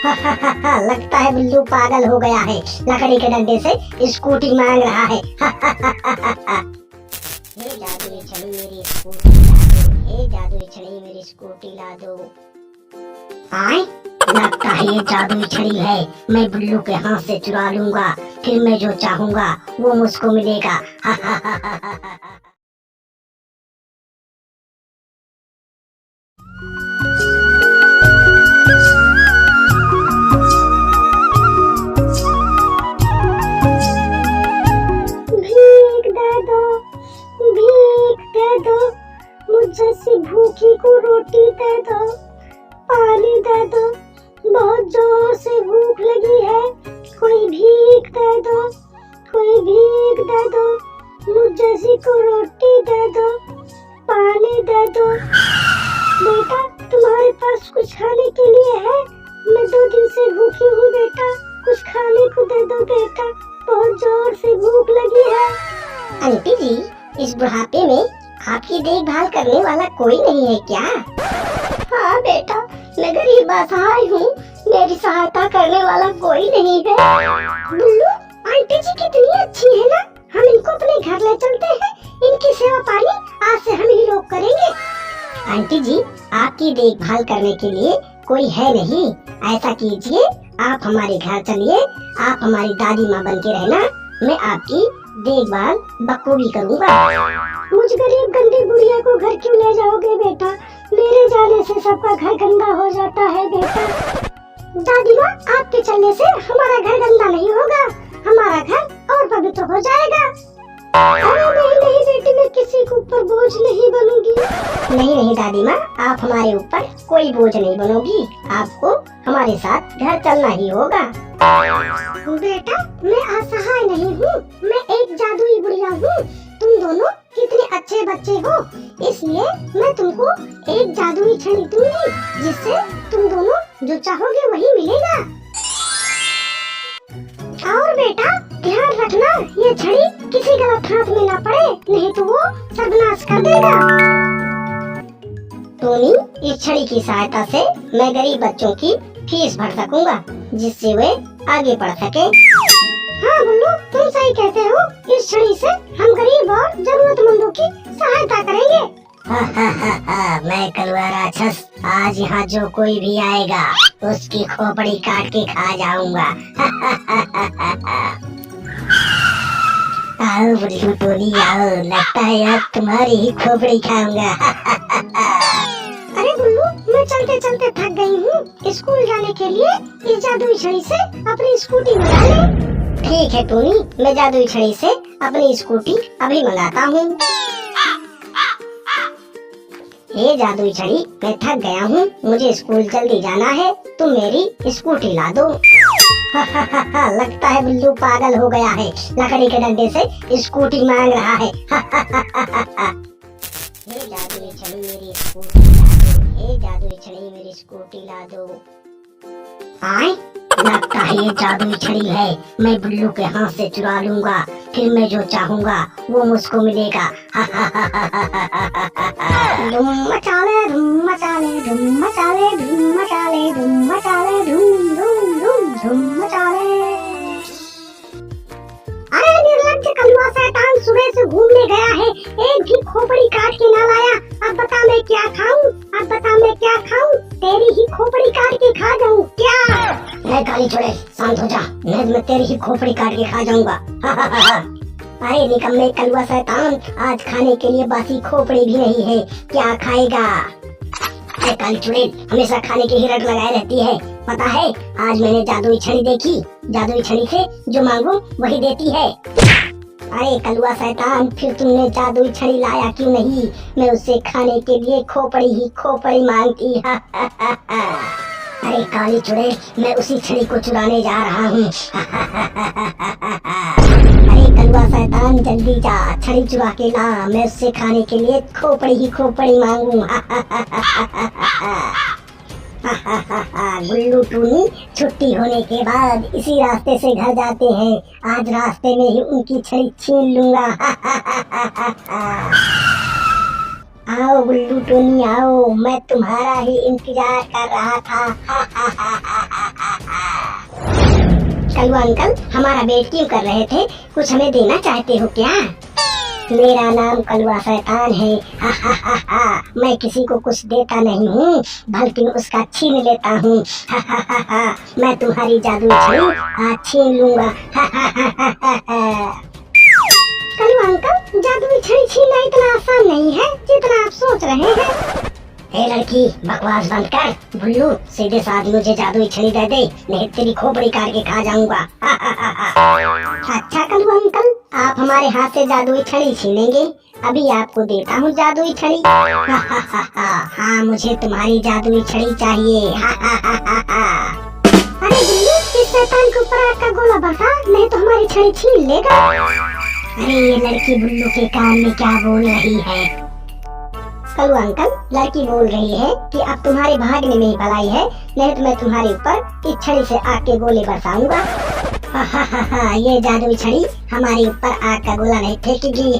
लगता है बिल्लू पागल हो गया है, लकड़ी के डंडे से स्कूटी मांग रहा है। हे जादुई छड़ी मेरी स्कूटी ला दो, हे जादुई छड़ी मेरी स्कूटी ला दो। आए, लगता है ये जादुई छड़ी है, मैं बिल्लू के हाथ से चुरा लूंगा, फिर मैं जो चाहूंगा वो मुझको मिलेगा। भीख दे दो, भीख दे दो, मुझ जैसी भूखी को रोटी दे दो, पानी दे दो, बहुत जोर से भूख लगी है, कोई भीख दे दो, कोई भीख दे दो, मुझ जैसी को रोटी दे दो, पानी दे दो। बेटा, तुम्हारे पास कुछ खाने के लिए है? मैं 2 दिन से भूखी हूँ बेटा, कुछ खाने को दे दो बेटा, बहुत जोर से भूख लगी है। आंटी जी, इस बुढ़ापे में आपकी देखभाल करने वाला कोई नहीं है क्या? हाँ बेटा, मैं गरीब असहाय हूँ, मेरी सहायता करने वाला कोई नहीं है। बुल्लू, आंटी जी कितनी अच्छी है ना, हम इनको अपने घर ले चलते हैं, इनकी सेवा पानी आज से हम ही लोग करेंगे। आंटी जी, आपकी देखभाल करने के लिए कोई है नहीं, ऐसा कीजिए, आप हमारे घर चलिए, आप हमारी दादी माँ बन के रहना, मैं आपकी देखभाल बखूबी करूँगा। मुझ गरीब गंदी बुढ़िया को घर क्यों ले जाओगे बेटा? मेरे जाने से सबका घर गंदा हो जाता है बेटा। दादी माँ, आपके चलने से हमारा घर गंदा नहीं होगा, हमारा घर और पवित्र हो जाएगा। अरे नहीं नहीं बेटी, मैं किसी के ऊपर बोझ नहीं बनूंगी। नहीं नहीं दादी माँ, आप हमारे ऊपर कोई बोझ नहीं बनोगी, आपको हमारे साथ घर चलना ही होगा। बेटा, मैं असहाय नहीं हूँ, मैं एक जादुई बुढ़िया हूँ, तुम दोनों कितने अच्छे बच्चे हो, इसलिए मैं तुमको एक जादुई छड़ी दूंगी, जिससे तुम दोनों जो चाहोगे वही मिलेगा। और बेटा, ध्यान रखना, ये छड़ी किसी गलत हाथ में ना पड़े, नहीं तो वो सर्वनाश कर देगा। टोनी, इस छड़ी की सहायता से मैं गरीब बच्चों की फीस भर सकूंगा, जिससे वे आगे बढ़ सके। हाँ बुल्लू, तुम सही कहते हो, इस छड़ी से हम गरीब और जरूरतमंदों की सहायता करेंगे। मैं कलुआ राक्षस, आज यहाँ जो कोई भी आएगा उसकी खोपड़ी काट के खा जाऊंगा। आओ बुल्लू टोनी आओ, लगता है आज तुम्हारी ही खोपड़ी खाऊंगा। अरे बुल्लू, मैं चलते चलते थक गई हूँ, स्कूल जाने के लिए इस जादुई छड़ी से अपनी स्कूटी मंगा ले। ठीक है टोनी, मैं जादुई छड़ी से अपनी स्कूटी अभी मंगाता हूँ। ये जादुई छड़ी, मैं थक गया हूँ, मुझे स्कूल जल्दी जाना है, तुम मेरी स्कूटी ला दो। लगता है बिल्लू पागल हो गया है, लकड़ी के डंडे से स्कूटी मांग रहा है। हे जादुई छड़ी मेरी स्कूटी ला दो, हे जादुई छड़ी मेरी स्कूटी ला दो। आए, लगता है ये जादुई छड़ी है, मैं बिल्लू के हाथ से चुरा लूंगा, फिर मैं जो चाहूंगा वो मुझको मिलेगा। धूम मचाले धूम मचाले धूम मचाले धूम मचाले धूम मचाले धूम धूम धूम धूम मचाले। अरे निर्लज्ज कलुआ शैतान, सुबह से घूमने गया है, एक भी खोपड़ी काट के ना लाया, अब बता मैं क्या खाऊं, अब बता मैं क्या खाऊं, तेरी ही खोपड़ी काट के खा जाऊं क्या? मैं काली छोड़े, शांत हो जा, मैं तेरी ही खोपड़ी काट के खा जाऊंगा। अरे निकम्मे कलुआ शैतान, आज खाने के लिए बासी खोपड़ी भी नहीं है, क्या खाएगा? अरे काली चुड़ैल, हमेशा खाने की ही रट लगाए रहती है, पता है आज मैंने जादुई छड़ी देखी, जादुई छड़ी से जो मांगो वही देती है। अरे कलुआ शैतान, फिर तुमने जादुई छड़ी लाया क्यों नहीं? मैं उससे खाने के लिए खोपड़ी ही खोपड़ी मांगती। अरे काली चुड़ैल, मैं उसी छड़ी को चुराने जा रहा हूँ। अरे कलुआ शैतान, जल्दी जा, छड़ी चुरा के ला, मैं उससे खाने के लिए खोपड़ी ही खोपड़ी मांगू। गुल्लू टूनी छुट्टी होने के बाद इसी रास्ते से घर जाते हैं, आज रास्ते में ही उनकी छड़ी छीन लूंगा। आओ गुल्लू टूनी आओ, मैं तुम्हारा ही इंतजार कर रहा था। कलवा अंकल, हमारा वेट क्यों कर रहे थे? कुछ हमें देना चाहते हो क्या? मेरा नाम कलवा शैतान है। हा हा हा हा। मैं किसी को कुछ देता नहीं हूँ, बल्कि उसका छीन लेता हूँ। हा हा हा हा। मैं तुम्हारी जादुई छड़ी आज छीन लूंगा। हा हा हा हा हा। कलवा अंकल, जादुई छड़ी छीनना इतना आसान नहीं है जितना आप सोच रहे हैं। ए लड़की, बकवास बंद कर। बुल्लू, सीधे साथ मुझे जादुई छड़ी दे दे, नहीं तेरी खोपड़ी काट के खा जाऊंगा। अच्छा कलवा अंकल, आप हमारे हाथ से जादुई छड़ी छीनेंगे? अभी आपको देता हूँ जादुई छड़ी। हाँ, मुझे तुम्हारी जादुई छड़ी चाहिए। अरे बुल्लू, इस शैतान के ऊपर आग का गोला बरसा, नहीं तो हमारी छड़ी छीन लेगा। अरे ये लड़की बुल्लू के कान में क्या बोल रही है? कलवा अंकल, लड़की बोल रही है कि अब तुम्हारे भागने में ही भलाई है, नहीं तो मैं तुम्हारे ऊपर इस छड़ी से आग के गोले बरसाऊंगा। ये जादुई छड़ी हमारे ऊपर आग का गोला नहीं फेंकेगी।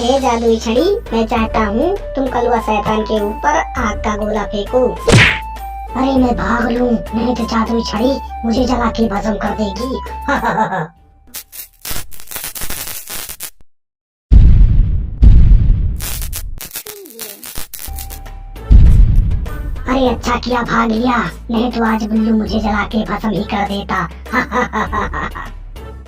ये जादुई छड़ी, मैं चाहता हूँ तुम कलवा शैतान के ऊपर आग का गोला फेंको। अरे मैं भाग लूं, नहीं तो जादुई छड़ी मुझे जला के भस्म कर देगी। अरे अच्छा किया भाग लिया, नहीं तो आज बुल्लू मुझे जला के भस्म ही कर देता।